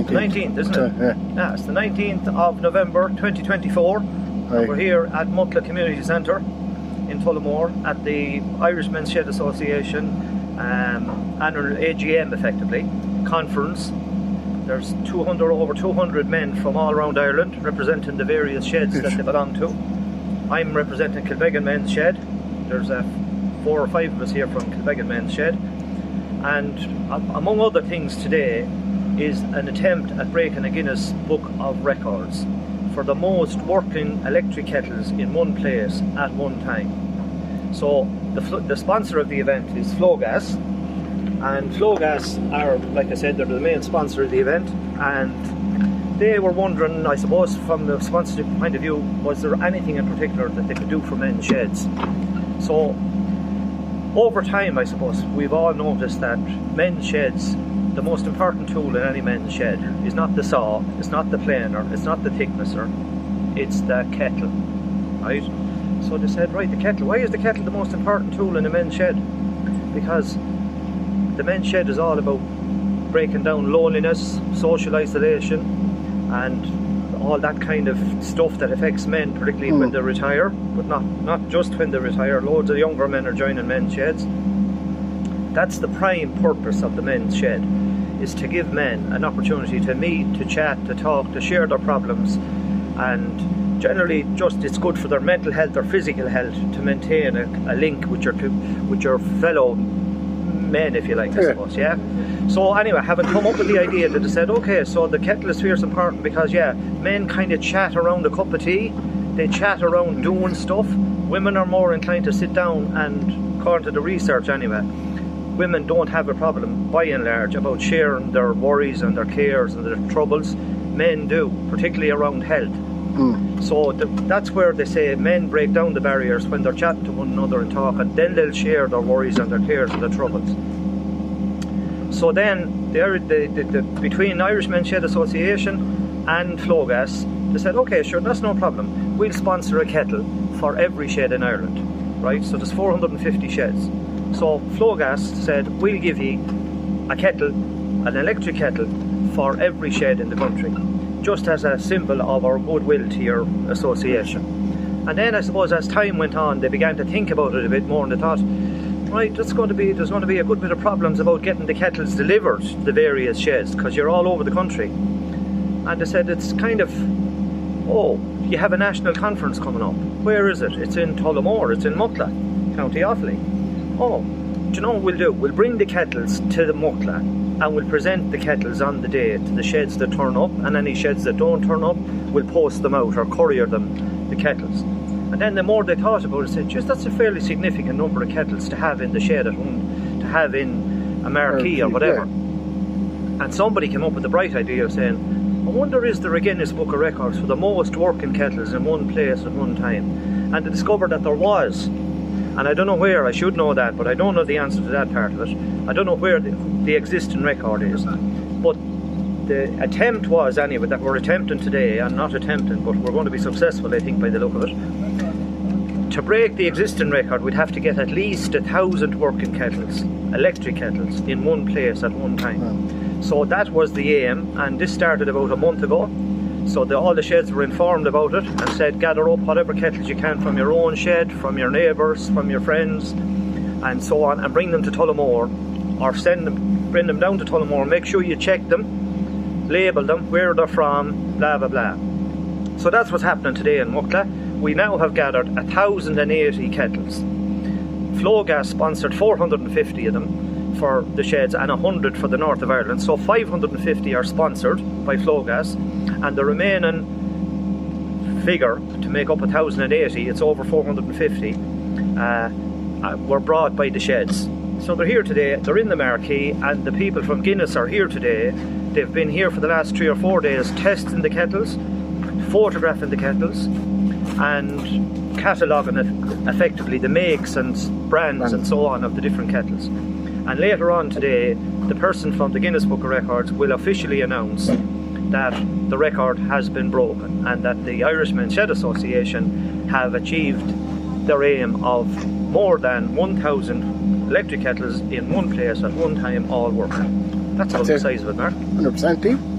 19th, isn't it? Yeah, it's the 19th of November 2024. We're here at Muckla Community Centre in Tullamore at the Irish Men's Shed Association annual AGM, effectively, conference. There's over 200 men from all around Ireland representing the various sheds that they belong to. I'm representing Kilbeggan Men's Shed. There's 4 or 5 of us here from Kilbeggan Men's Shed. And among other things today is an attempt at breaking a Guinness Book of Records for the most working electric kettles in one place at one time. So the sponsor of the event is Flowgas, and Flowgas are, like I said, they're the main sponsor of the event, and they were wondering, I suppose, from the sponsorship point of view, was there anything in particular that they could do for men's sheds? So over time, I suppose, we've all noticed that men's sheds, the most important tool in any men's shed is not the saw, it's not the planer, it's not the thicknesser, it's the kettle, right? So they said, right, the kettle. Why is the kettle the most important tool in a men's shed? Because the men's shed is all about breaking down loneliness, social isolation, and all that kind of stuff that affects men, particularly when they retire, but not just when they retire. Loads of younger men are joining men's sheds. That's the prime purpose of the men's shed, is to give men an opportunity to meet, to chat, to talk, to share their problems, and generally just it's good for their mental health or physical health to maintain a link with your fellow men, if you like, I suppose, yeah? So anyway, having come up with the idea that they said, okay, so the kettle is fierce important because, yeah, men kind of chat around a cup of tea, they chat around doing stuff. Women are more inclined to sit down, and according to the research anyway, women don't have a problem, by and large, about sharing their worries and their cares and their troubles. Men do, particularly around health. So that's where they say men break down the barriers when they're chatting to one another and talking, then they'll share their worries and their cares and their troubles. So then, between Irish Men's Shed Association and Flowgas, they said, okay, sure, that's no problem. We'll sponsor a kettle for every shed in Ireland, right? So there's 450 sheds. So Flowgas said, we'll give you a kettle, an electric kettle, for every shed in the country, just as a symbol of our goodwill to your association. And then I suppose as time went on, they began to think about it a bit more, and they thought, right, there's going to be a good bit of problems about getting the kettles delivered to the various sheds, because you're all over the country. And they said, it's kind of, oh, you have a national conference coming up. Where is it? It's in Tullamore, it's in Muckla, County Offaly. Oh, do you know what we'll do? We'll bring the kettles to the Muckla, and we'll present the kettles on the day to the sheds that turn up, and any sheds that don't turn up, we'll post them out or courier them, the kettles. And then the more they thought about it, said, just that's a fairly significant number of kettles to have in the shed at home, to have in a marquee or whatever. And somebody came up with the bright idea of saying, I wonder, is there a Guinness Book of Records for the most working kettles in one place at one time? And they discovered that there was. And I don't know where, I should know that, but I don't know the answer to that part of it. I don't know where the existing record is. But the attempt was, anyway, that we're attempting today, and not attempting, but we're going to be successful, I think, by the look of it. To break the existing record, we'd have to get at least 1,000 working kettles, electric kettles, in one place at one time. So that was the aim, and this started about a month ago. So all the sheds were informed about it and said, gather up whatever kettles you can from your own shed, from your neighbours, from your friends, and so on, and bring them to Tullamore, or bring them down to Tullamore. Make sure you check them, label them, where they're from, blah blah blah. So that's what's happening today in Muckla. We now have gathered 1,080 kettles. Flowgas sponsored 450 of them for the sheds and 100 for the north of Ireland. So 550 are sponsored by Flowgas, and the remaining figure to make up 1,080, it's over 450, were brought by the sheds. So they're here today, they're in the marquee, and the people from Guinness are here today. They've been here for the last 3 or 4 days testing the kettles, photographing the kettles, and cataloguing effectively the makes and brands and so on of the different kettles. And later on today, the person from the Guinness Book of Records will officially announce that the record has been broken, and that the Irish Men's Shed Association have achieved their aim of more than 1,000 electric kettles in one place at one time, all working. That's about the size of it, Mark. 100%.